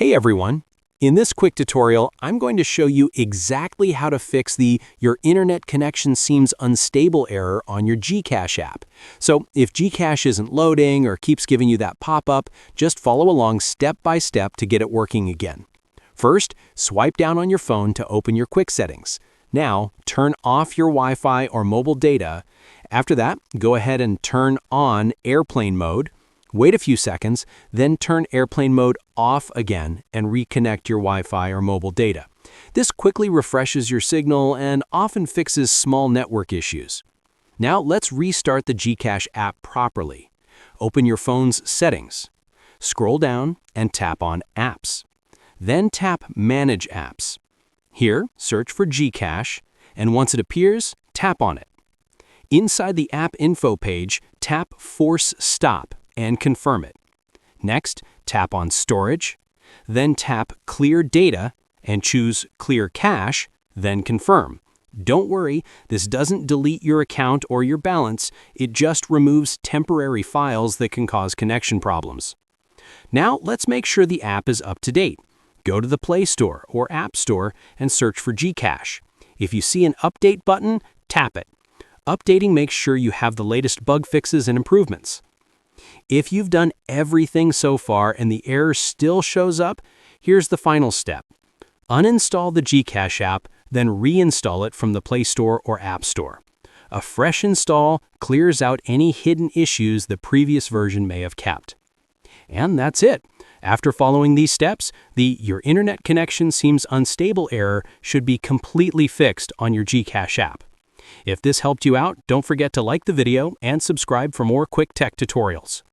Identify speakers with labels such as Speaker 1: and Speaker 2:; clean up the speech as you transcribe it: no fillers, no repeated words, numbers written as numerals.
Speaker 1: Hey everyone! In this quick tutorial, I'm going to show you exactly how to fix the "Your internet connection seems unstable" error on your GCash app. So if GCash isn't loading or keeps giving you that pop-up, just follow along step by step to get it working again. First, swipe down on your phone to open your quick settings. Now, turn off your Wi-Fi or mobile data. After that, go ahead and turn on airplane mode. Wait a few seconds, then turn airplane mode off again and reconnect your Wi-Fi or mobile data. This quickly refreshes your signal and often fixes small network issues. Now let's restart the GCash app properly. Open your phone's settings. Scroll down and tap on Apps. Then tap Manage Apps. Here, search for GCash, and once it appears, tap on it. Inside the app info page, tap Force Stop and confirm it. Next, tap on Storage, then tap Clear Data and choose Clear Cache, then confirm. Don't worry, this doesn't delete your account or your balance, it just removes temporary files that can cause connection problems. Now let's make sure the app is up to date. Go to the Play Store or App Store and search for GCash. If you see an Update button, tap it. Updating makes sure you have the latest bug fixes and improvements. If you've done everything so far and the error still shows up, here's the final step. Uninstall the GCash app, then reinstall it from the Play Store or App Store. A fresh install clears out any hidden issues the previous version may have kept. And that's it. After following these steps, the "Your internet connection seems unstable" error should be completely fixed on your GCash app. If this helped you out, don't forget to like the video and subscribe for more quick tech tutorials.